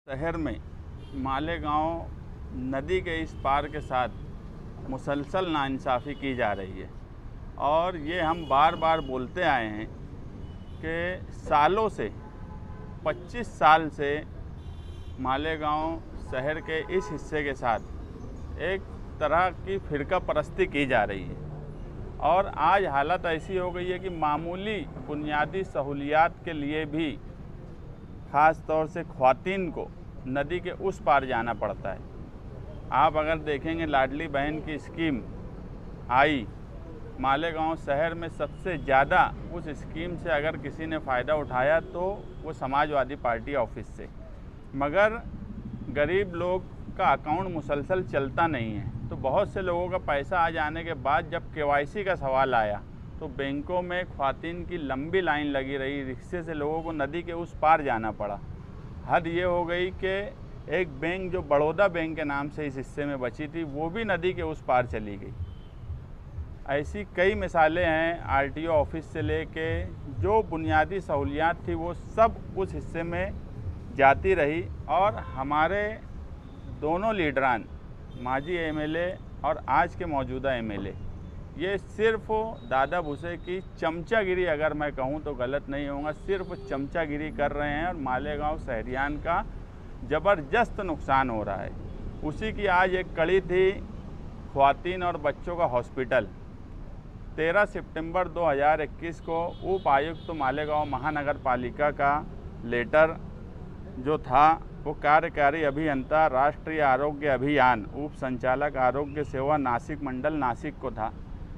शहर में मालेगांव नदी के इस पार के साथ मुसलसल नाइंसाफ़ी की जा रही है और ये हम बार बार बोलते आए हैं कि सालों से 25 साल से मालेगांव शहर के इस हिस्से के साथ एक तरह की फ़िरका परस्ती की जा रही है और आज हालत ऐसी हो गई है कि मामूली बुनियादी सहूलियात के लिए भी ख़ास तौर से ख़वातीन को नदी के उस पार जाना पड़ता है। आप अगर देखेंगे लाडली बहन की स्कीम आई मालेगांव शहर में, सबसे ज़्यादा उस स्कीम से अगर किसी ने फ़ायदा उठाया तो वो समाजवादी पार्टी ऑफिस से, मगर गरीब लोग का अकाउंट मुसलसल चलता नहीं है। तो बहुत से लोगों का पैसा आ जाने के बाद जब केवाईसी का सवाल आया तो बैंकों में ख़वातीन की लंबी लाइन लगी रही, रिक्शे से लोगों को नदी के उस पार जाना पड़ा। हद ये हो गई कि एक बैंक जो बड़ौदा बैंक के नाम से इस हिस्से में बची थी वो भी नदी के उस पार चली गई। ऐसी कई मिसालें हैं, आरटीओ ऑफिस से लेके जो बुनियादी सहूलियात थी वो सब उस हिस्से में जाती रही और हमारे दोनों लीडरान, माजी एमएलए और आज के मौजूदा एमएलए, ये सिर्फ दादा भूसे की चमचागिरी, अगर मैं कहूँ तो गलत नहीं होगा, सिर्फ चमचागिरी कर रहे हैं और मालेगांव शहरियान का ज़बरदस्त नुकसान हो रहा है। उसी की आज एक कड़ी थी ख़वातीन और बच्चों का हॉस्पिटल। 13 सितंबर 2021 को उप आयुक्त मालेगांव महानगर पालिका का लेटर जो था वो कार्यकारी अभियंता राष्ट्रीय आरोग्य अभियान उप संचालक आरोग्य सेवा नासिक मंडल नासिक को था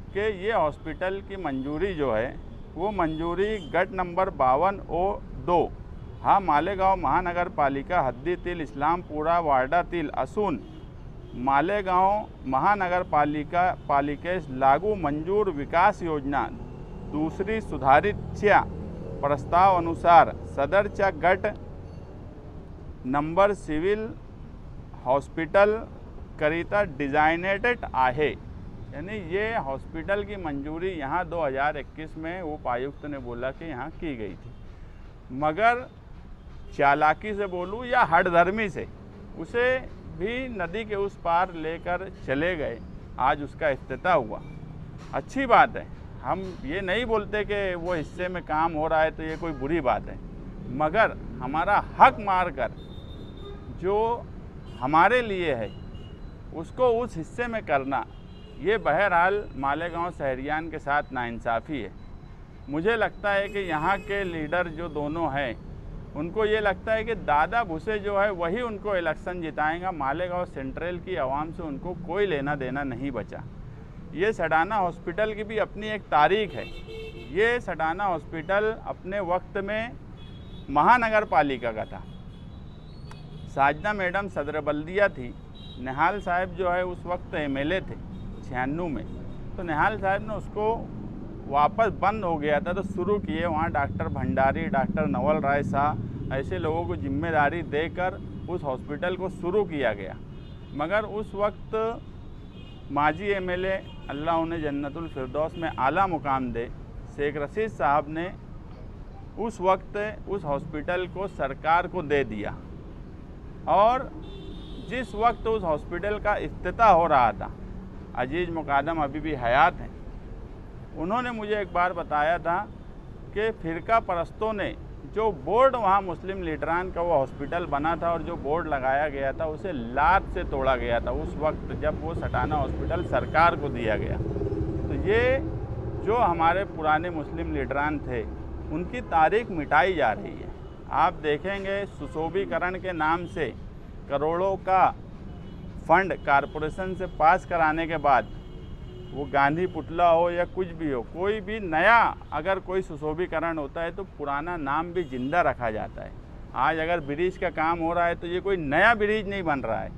कि ये हॉस्पिटल की मंजूरी जो है वो मंजूरी गट नंबर 52O2 हाँ मालेगांव महानगर पालिका हद्दी तिल इस्लामपुरा वार्डा तिल असून मालेगांव महानगर पालिकेस लागू मंजूर विकास योजना दुसरी सुधारितच्या प्रस्ताव अनुसार सदरच्या गट नंबर सिविल हॉस्पिटल करिता डिजाइनेटेड आहे। यानी ये हॉस्पिटल की मंजूरी यहाँ 2021 में उप आयुक्त ने बोला कि यहाँ की गई थी, मगर चालाकी से बोलूँ या हठधर्मी से उसे भी नदी के उस पार लेकर चले गए। आज उसका इफ्तिताह हुआ। अच्छी बात है, हम ये नहीं बोलते कि वो हिस्से में काम हो रहा है तो ये कोई बुरी बात है, मगर हमारा हक मार कर जो हमारे लिए है उसको उस हिस्से में करना, ये बहरहाल मालेगांव शहरियान के साथ नाइंसाफ़ी है। मुझे लगता है कि यहाँ के लीडर जो दोनों हैं उनको ये लगता है कि दादा भूसे जो है वही उनको इलेक्शन जिताएगा। मालेगांव सेंट्रल की आवाम से उनको कोई लेना देना नहीं बचा। ये सडाना हॉस्पिटल की भी अपनी एक तारीख है। ये सडाना हॉस्पिटल अपने वक्त में महानगर पालिका का था। साजना मैडम सदर बल्दिया थी, निहाल साहब जो है उस वक्त एमएलए थे 96 में, तो निहाल साहब ने उसको वापस बंद हो गया था तो शुरू किए। वहाँ डॉक्टर भंडारी, डॉक्टर नवल राय शाह ऐसे लोगों को जिम्मेदारी देकर उस हॉस्पिटल को शुरू किया गया। मगर उस वक्त माजी एमएलए अल्लाह उन्हें जन्नतुल फिरदौस में आला मुकाम दे, शेख रशीद साहब ने उस वक्त उस हॉस्पिटल को सरकार को दे दिया और जिस वक्त उस हॉस्पिटल का इफ्तिताह हो रहा था, अजीज़ मुकादम अभी भी हयात हैं, उन्होंने मुझे एक बार बताया था कि फ़िरका परस्तों ने जो बोर्ड वहाँ मुस्लिम लीडरान का वो हॉस्पिटल बना था और जो बोर्ड लगाया गया था उसे लात से तोड़ा गया था उस वक्त जब वो सटाना हॉस्पिटल सरकार को दिया गया। तो ये जो हमारे पुराने मुस्लिम लीडरान थे उनकी तारीख मिटाई जा रही है। आप देखेंगे सुशोभीकरण के नाम से करोड़ों का फंड कारपोरेशन से पास कराने के बाद वो गांधी पुतला हो या कुछ भी हो, कोई भी नया अगर कोई सुशोभीकरण होता है तो पुराना नाम भी जिंदा रखा जाता है। आज अगर ब्रिज का काम हो रहा है तो ये कोई नया ब्रिज नहीं बन रहा है,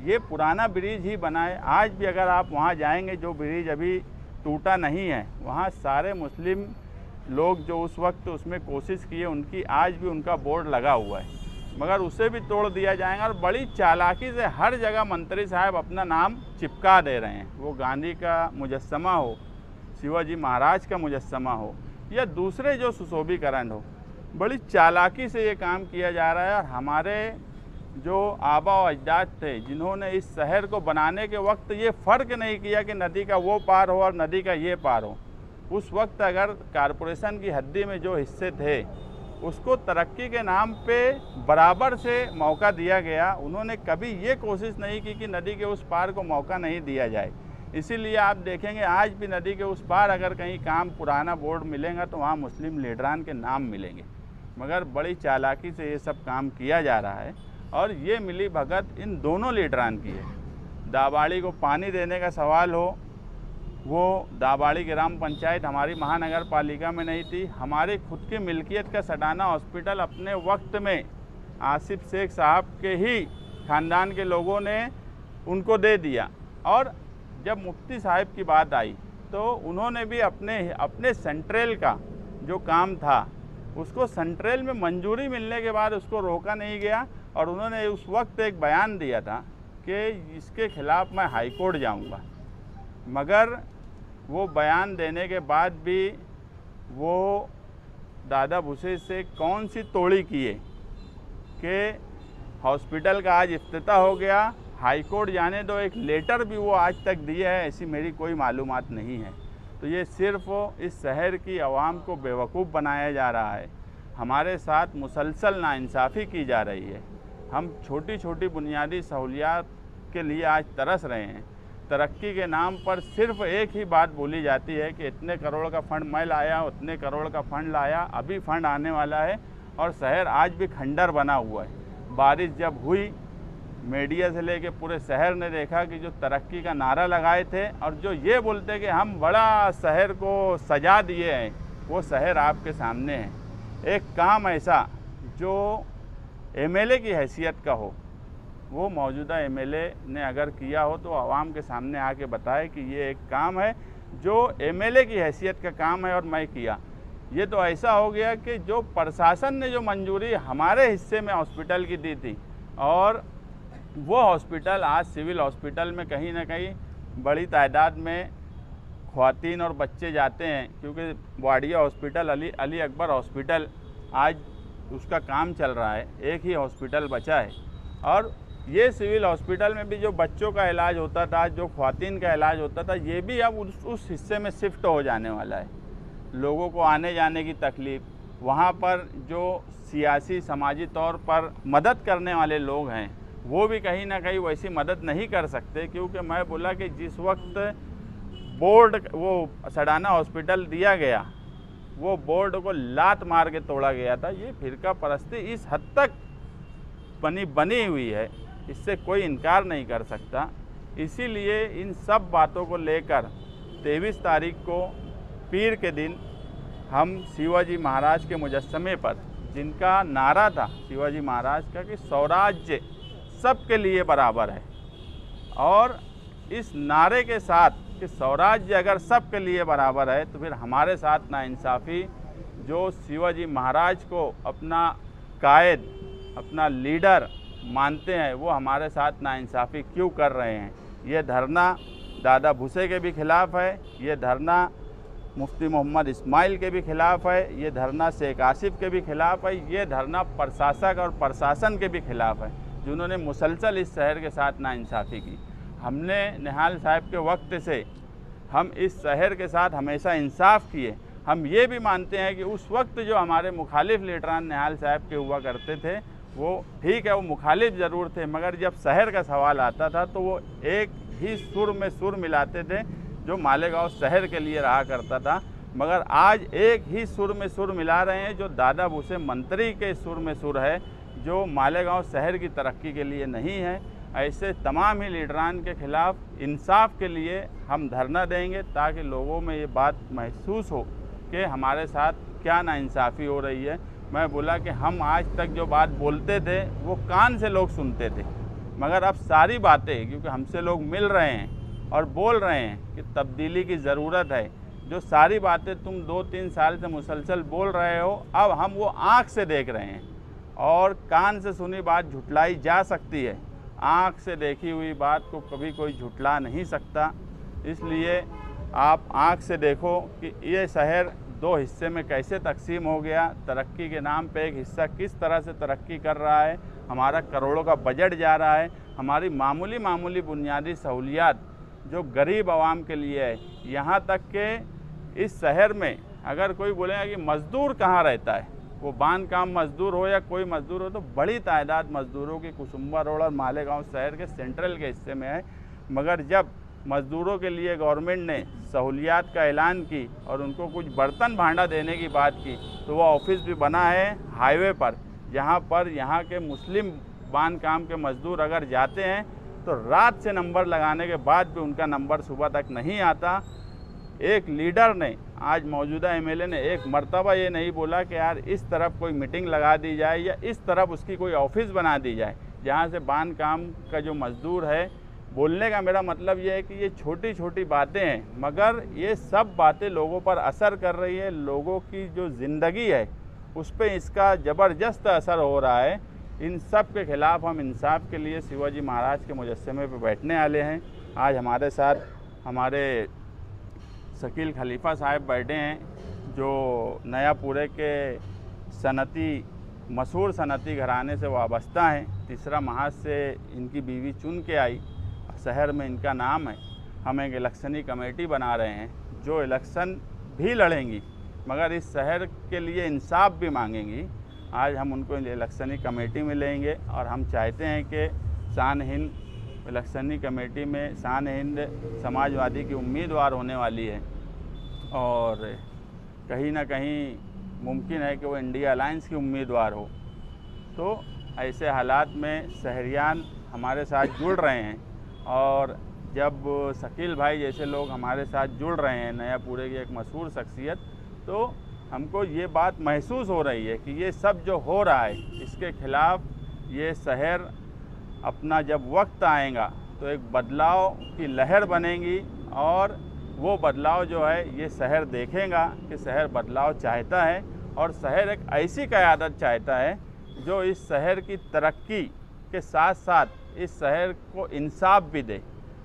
ये पुराना ब्रिज ही बना है। आज भी अगर आप वहाँ जाएंगे, जो ब्रिज अभी टूटा नहीं है, वहाँ सारे मुस्लिम लोग जो उस वक्त उसमें कोशिश किए उनकी आज भी उनका बोर्ड लगा हुआ है, मगर उसे भी तोड़ दिया जाएगा। और बड़ी चालाकी से हर जगह मंत्री साहब अपना नाम चिपका दे रहे हैं। वो गांधी का मुजस्समा हो, शिवाजी महाराज का मुजस्समा हो या दूसरे जो सुशोभीकरण हो, बड़ी चालाकी से ये काम किया जा रहा है। और हमारे जो आबा व अजदाद थे, जिन्होंने इस शहर को बनाने के वक्त ये फ़र्क नहीं किया कि नदी का वो पार हो और नदी का ये पार हो। उस वक्त अगर कॉरपोरेशन की हद्दी में जो हिस्से थे उसको तरक्की के नाम पे बराबर से मौका दिया गया। उन्होंने कभी ये कोशिश नहीं की कि नदी के उस पार को मौका नहीं दिया जाए। इसीलिए आप देखेंगे आज भी नदी के उस पार अगर कहीं काम पुराना बोर्ड मिलेगा तो वहाँ मुस्लिम लीडरान के नाम मिलेंगे, मगर बड़ी चालाकी से ये सब काम किया जा रहा है और ये मिली भगत इन दोनों लीडरान की है। दाबाड़ी को पानी देने का सवाल हो, वो दाबाड़ी ग्राम पंचायत हमारी महानगर पालिका में नहीं थी। हमारे खुद की मिल्कियत का सडाना हॉस्पिटल अपने वक्त में आसिफ शेख साहब के ही ख़ानदान के लोगों ने उनको दे दिया, और जब मुफ्ती साहब की बात आई तो उन्होंने भी अपने सेंट्रल का जो काम था उसको सेंट्रल में मंजूरी मिलने के बाद उसको रोका नहीं गया, और उन्होंने उस वक्त एक बयान दिया था कि इसके ख़िलाफ़ मैं हाई कोर्ट जाऊँगा। मगर वो बयान देने के बाद भी वो दादा भूसे से कौन सी तोड़ी किए कि हॉस्पिटल का आज इफ्तिताह हो गया, हाई कोर्ट जाने दो, एक लेटर भी वो आज तक दिए है ऐसी मेरी कोई मालूमात नहीं है। तो ये सिर्फ इस शहर की आवाम को बेवकूफ़ बनाया जा रहा है। हमारे साथ मुसलसल नाइंसाफ़ी की जा रही है। हम छोटी छोटी बुनियादी सहूलियात के लिए आज तरस रहे हैं। तरक्की के नाम पर सिर्फ एक ही बात बोली जाती है कि इतने करोड़ का फ़ंड मैं लाया, उतने करोड़ का फ़ंड लाया, अभी फ़ंड आने वाला है, और शहर आज भी खंडर बना हुआ है। बारिश जब हुई, मीडिया से लेके पूरे शहर ने देखा कि जो तरक्की का नारा लगाए थे और जो ये बोलते कि हम बड़ा शहर को सजा दिए हैं, वो शहर आपके सामने है। एक काम ऐसा जो एमएलए की हैसियत का हो, वो मौजूदा एमएलए ने अगर किया हो तो आवाम के सामने आके बताए कि ये एक काम है जो एमएलए की हैसियत का काम है और मैं किया। ये तो ऐसा हो गया कि जो प्रशासन ने जो मंजूरी हमारे हिस्से में हॉस्पिटल की दी थी, और वो हॉस्पिटल आज सिविल हॉस्पिटल में कहीं ना कहीं बड़ी तादाद में ख़वातीन और बच्चे जाते हैं, क्योंकि वाडिया हॉस्पिटल अली अकबर हॉस्पिटल आज उसका काम चल रहा है, एक ही हॉस्पिटल बचा है। और ये सिविल हॉस्पिटल में भी जो बच्चों का इलाज होता था, जो ख़वातीन का इलाज होता था, ये भी अब उस हिस्से में शिफ्ट हो जाने वाला है। लोगों को आने जाने की तकलीफ़, वहाँ पर जो सियासी समाजी तौर पर मदद करने वाले लोग हैं वो भी कहीं ना कहीं वैसी मदद नहीं कर सकते, क्योंकि मैं बोला कि जिस वक्त बोर्ड वो सडाना हॉस्पिटल दिया गया, वो बोर्ड को लात मार के तोड़ा गया था। ये फ़िरका परस्ती इस हद तक बनी हुई है, इससे कोई इनकार नहीं कर सकता। इसीलिए इन सब बातों को लेकर 23 तारीख को पीर के दिन हम शिवाजी महाराज के मुजस्समे पर, जिनका नारा था शिवाजी महाराज का कि स्वराज्य सबके लिए बराबर है, और इस नारे के साथ कि स्वराज्य अगर सबके लिए बराबर है तो फिर हमारे साथ नाइंसाफ़ी जो शिवाजी महाराज को अपना कायद, अपना लीडर मानते हैं, वो हमारे साथ नाइंसाफ़ी क्यों कर रहे हैं। ये धरना दादा भूसे के भी ख़िलाफ़ है, ये धरना मुफ्ती मोहम्मद इस्माइल के भी ख़िलाफ़ है, ये धरना शेख आसिफ के भी ख़िलाफ़ है, ये धरना प्रशासक और प्रशासन के भी ख़िलाफ़ है जिन्होंने मुसलसल इस शहर के साथ नाइंसाफ़ी की। हमने निहाल साहब के वक्त से हम इस शहर के साथ हमेशा इंसाफ किए। हम ये भी मानते हैं कि उस वक्त जो हमारे मुखालिफ लीडरान निहाल साहब के हुआ करते थे, वो ठीक है, वो मुखालिफ ज़रूर थे, मगर जब शहर का सवाल आता था तो वो एक ही सुर में सुर मिलाते थे जो मालेगांव शहर के लिए रहा करता था। मगर आज एक ही सुर में सुर मिला रहे हैं जो दादा भूसे मंत्री के सुर में सुर है, जो मालेगांव शहर की तरक्की के लिए नहीं है। ऐसे तमाम ही लीडरान के ख़िलाफ़ इंसाफ के लिए हम धरना देंगे, ताकि लोगों में ये बात महसूस हो कि हमारे साथ क्या नाइंसाफ़ी हो रही है। मैं बोला कि हम आज तक जो बात बोलते थे वो कान से लोग सुनते थे, मगर अब सारी बातें, क्योंकि हमसे लोग मिल रहे हैं और बोल रहे हैं कि तब्दीली की ज़रूरत है, जो सारी बातें तुम 2-3 साल से मुसलसल बोल रहे हो, अब हम वो आँख से देख रहे हैं। और कान से सुनी बात झुटलाई जा सकती है, आँख से देखी हुई बात को कभी कोई झुटला नहीं सकता। इसलिए आप आँख से देखो कि ये शहर 2 हिस्से में कैसे तकसीम हो गया, तरक्की के नाम पे एक हिस्सा किस तरह से तरक्की कर रहा है हमारा करोड़ों का बजट जा रहा है, हमारी मामूली मामूली बुनियादी सहूलियात जो गरीब आवाम के लिए है। यहाँ तक कि इस शहर में अगर कोई बोलेगा कि मज़दूर कहाँ रहता है, वो बांध काम मज़दूर हो या कोई मज़दूर हो, तो बड़ी तादाद मज़दूरों की कुसुम्बा रोड और मालेगांव शहर के सेंट्रल के हिस्से में है। मगर जब मज़दूरों के लिए गवर्नमेंट ने सहूलियात का ऐलान की और उनको कुछ बर्तन भांडा देने की बात की, तो वो ऑफिस भी बना है हाईवे पर, जहाँ पर यहाँ के मुस्लिम बांध काम के मज़दूर अगर जाते हैं तो रात से नंबर लगाने के बाद भी उनका नंबर सुबह तक नहीं आता। एक लीडर ने, आज मौजूदा एमएलए ने एक मर्तबा ये नहीं बोला कि यार इस तरफ कोई मीटिंग लगा दी जाए या इस तरफ उसकी कोई ऑफिस बना दी जाए जहाँ से बांध काम का जो मज़दूर है। बोलने का मेरा मतलब ये है कि ये छोटी छोटी बातें हैं, मगर ये सब बातें लोगों पर असर कर रही है। लोगों की जो ज़िंदगी है उस पर इसका ज़बरदस्त असर हो रहा है। इन सब के ख़िलाफ़ हम इंसाफ के लिए शिवाजी महाराज के मुजस्समे पे बैठने वाले हैं। आज हमारे साथ हमारे शकील खलीफा साहब बैठे हैं, जो नयापुरे के सनती मशहूर सनती घराने से वाबस्ता हैं। तीसरा महाज से इनकी बीवी चुन के आई, शहर में इनका नाम है। हम एक इलेक्शनी कमेटी बना रहे हैं जो इलेक्शन भी लड़ेंगी मगर इस शहर के लिए इंसाफ भी मांगेंगी। आज हम उनको इलेक्शनी कमेटी में लेंगे और हम चाहते हैं कि शान हिंद इलेक्शनी कमेटी में शान हिंद समाजवादी की उम्मीदवार होने वाली है और कहीं ना कहीं मुमकिन है कि वो इंडिया अलायंस की उम्मीदवार हो। तो ऐसे हालात में शहरियान हमारे साथ जुड़ रहे हैं और जब शकील भाई जैसे लोग हमारे साथ जुड़ रहे हैं, नयापुरे की एक मशहूर शख्सियत, तो हमको ये बात महसूस हो रही है कि ये सब जो हो रहा है इसके ख़िलाफ़ ये शहर अपना जब वक्त आएगा तो एक बदलाव की लहर बनेगी और वो बदलाव जो है ये शहर देखेगा कि शहर बदलाव चाहता है और शहर एक ऐसी क़यादत चाहता है जो इस शहर की तरक्की के साथ साथ इस शहर को इंसाफ भी दे।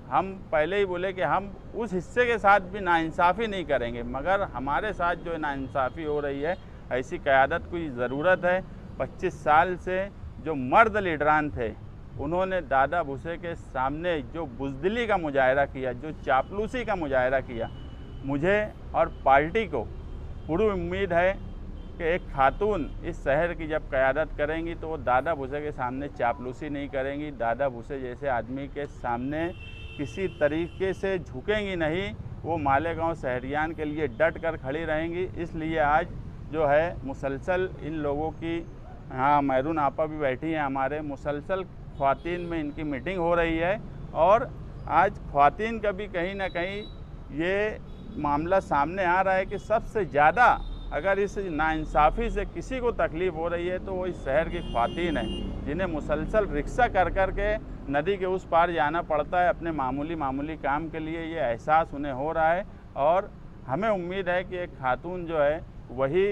हम पहले ही बोले कि हम उस हिस्से के साथ भी नाइंसाफ़ी नहीं करेंगे, मगर हमारे साथ जो नाइंसाफ़ी हो रही है ऐसी क़यादत की ज़रूरत है। 25 साल से जो मर्द लीडरान थे उन्होंने दादा भूसे के सामने जो बुज़दिली का मुजाहरा किया, जो चापलूसी का मुजाहरा किया, मुझे और पार्टी को पूरी उम्मीद है कि एक खातून इस शहर की जब क़यादत करेंगी तो वो दादा भूसे के सामने चापलूसी नहीं करेंगी। दादा भूसे जैसे आदमी के सामने किसी तरीके से झुकेंगी नहीं, वो मालेगांव शहरियान के लिए डट कर खड़ी रहेंगी। इसलिए आज जो है मुसलसल इन लोगों की, हाँ मैरून आपा भी बैठी हैं हमारे, मुसलसल ख्वातीन में इनकी मीटिंग हो रही है और आज ख्वातीन का भी कहीं ना कहीं ये मामला सामने आ रहा है कि सबसे ज़्यादा अगर इस नाइंसाफ़ी से किसी को तकलीफ़ हो रही है तो वो इस शहर की ख्वातीन है, जिन्हें मुसलसल रिक्शा कर कर के नदी के उस पार जाना पड़ता है अपने मामूली काम के लिए। ये एहसास उन्हें हो रहा है और हमें उम्मीद है कि एक खातून जो है वही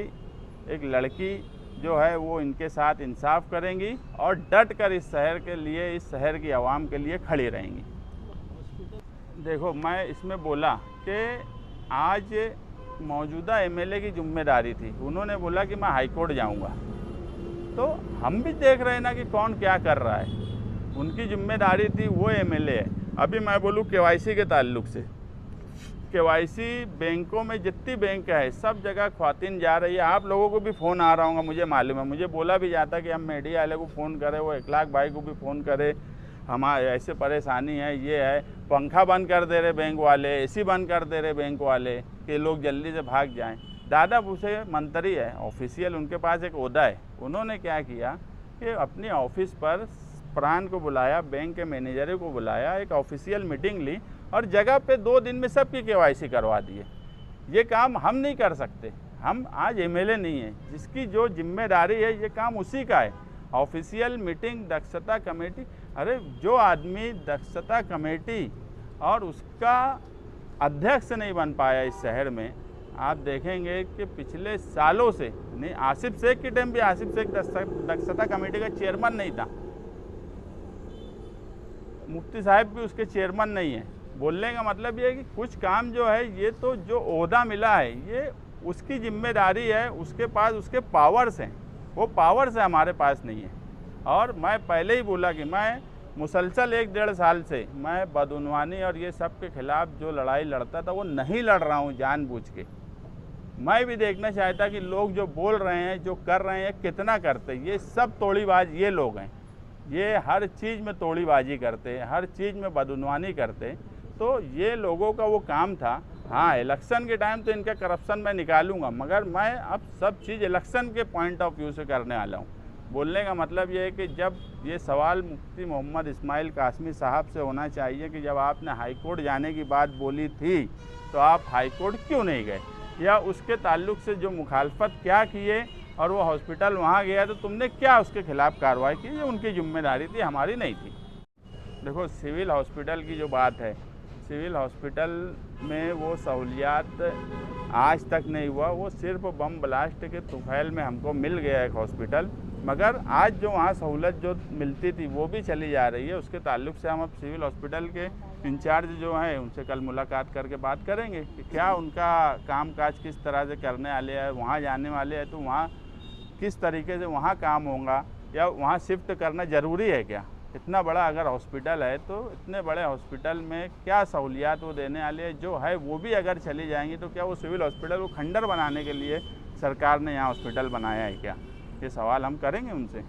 एक लड़की जो है वो इनके साथ इंसाफ करेंगी और डट कर इस शहर के लिए, इस शहर की आवाम के लिए खड़ी रहेंगी। देखो, मैं इसमें बोला कि आज मौजूदा एमएलए की जिम्मेदारी थी, उन्होंने बोला कि मैं हाईकोर्ट जाऊंगा, तो हम भी देख रहे हैं ना कि कौन क्या कर रहा है। उनकी जिम्मेदारी थी, वो एमएलए है। अभी मैं बोलूँ केवाईसी के ताल्लुक से, केवाईसी बैंकों में जितनी बैंक है सब जगह ख्वातीन जा रही है। आप लोगों को भी फ़ोन आ रहा होगा, मुझे मालूम है, मुझे बोला भी जाता कि हम मीडिया वाले को फ़ोन करें, वो इखलाक भाई को भी फ़ोन करे, हमारे ऐसे परेशानी है, ये है, पंखा बंद कर दे रहे बैंक वाले, एसी बंद कर दे रहे बैंक वाले कि लोग जल्दी से भाग जाएं। दादा भूसे मंत्री है, ऑफिशियल, उनके पास एक ओहदा है। उन्होंने क्या किया कि अपनी ऑफिस पर प्राण को बुलाया, बैंक के मैनेजर को बुलाया, एक ऑफिशियल मीटिंग ली और जगह पे 2 दिन में सबकी केवाईसी करवा दिए। ये काम हम नहीं कर सकते, हम आज एमएलए नहीं है, जिसकी जो जिम्मेदारी है ये काम उसी का है। ऑफिशियल मीटिंग, दक्षता कमेटी, अरे जो आदमी दक्षता कमेटी और उसका अध्यक्ष नहीं बन पाया इस शहर में, आप देखेंगे कि पिछले सालों से नहीं, आसिफ शेख के टाइम भी आसिफ शेख दक्षता कमेटी का चेयरमैन नहीं था, मुफ्ती साहब भी उसके चेयरमैन नहीं है। बोलने का मतलब ये है कि कुछ काम जो है ये तो जो ओहदा मिला है ये उसकी जिम्मेदारी है, उसके पास उसके पावर्स हैं, वो पावर्स है हमारे पास नहीं है। और मैं पहले ही बोला कि मैं मुसलसल 1-1.5 साल से मैं बदउनवानी और ये सब के ख़िलाफ़ जो लड़ाई लड़ता था वो नहीं लड़ रहा हूँ जानबूझ के। मैं भी देखना चाहता कि लोग जो बोल रहे हैं, जो कर रहे हैं, कितना करते हैं। ये सब तोड़ीबाज ये लोग हैं, ये हर चीज़ में तोड़ीबाजी करते हैं, हर चीज़ में बदउनवानी करते हैं। तो ये लोगों का वो काम था। हाँ, इलेक्शन के टाइम तो इनका करप्शन मैं निकालूंगा, मगर मैं अब सब चीज़ इलेक्शन के पॉइंट ऑफ व्यू से करने वाला हूँ। बोलने का मतलब ये है कि जब ये सवाल मुफ्ती मोहम्मद इस्माइल कासमी साहब से होना चाहिए कि जब आपने हाई कोर्ट जाने की बात बोली थी तो आप हाई कोर्ट क्यों नहीं गए, या उसके ताल्लुक से जो मुखालफत क्या किए और वो हॉस्पिटल वहाँ गया तो तुमने क्या उसके खिलाफ़ कार्रवाई की। ये उनकी जिम्मेदारी थी, हमारी नहीं थी। देखो, सिविल हॉस्पिटल की जो बात है, सिविल हॉस्पिटल में वो सहूलियात आज तक नहीं हुआ। वो सिर्फ बम ब्लास्ट के तुफैल में हमको मिल गया एक हॉस्पिटल, मगर आज जो वहाँ सहूलत जो मिलती थी वो भी चली जा रही है। उसके ताल्लुक से हम अब सिविल हॉस्पिटल के इंचार्ज जो हैं उनसे कल मुलाकात करके बात करेंगे कि क्या उनका कामकाज किस तरह से करने वाले हैं, वहाँ जाने वाले हैं तो वहाँ किस तरीके से वहाँ काम होगा, या वहाँ शिफ्ट करना ज़रूरी है क्या। इतना बड़ा अगर हॉस्पिटल है तो इतने बड़े हॉस्पिटल में क्या सहूलियात वो देने वाले हैं, जो है वो भी अगर चली जाएंगी तो क्या वो सिविल हॉस्पिटल को खंडर बनाने के लिए सरकार ने यहाँ हॉस्पिटल बनाया है क्या। ये सवाल हम करेंगे उनसे।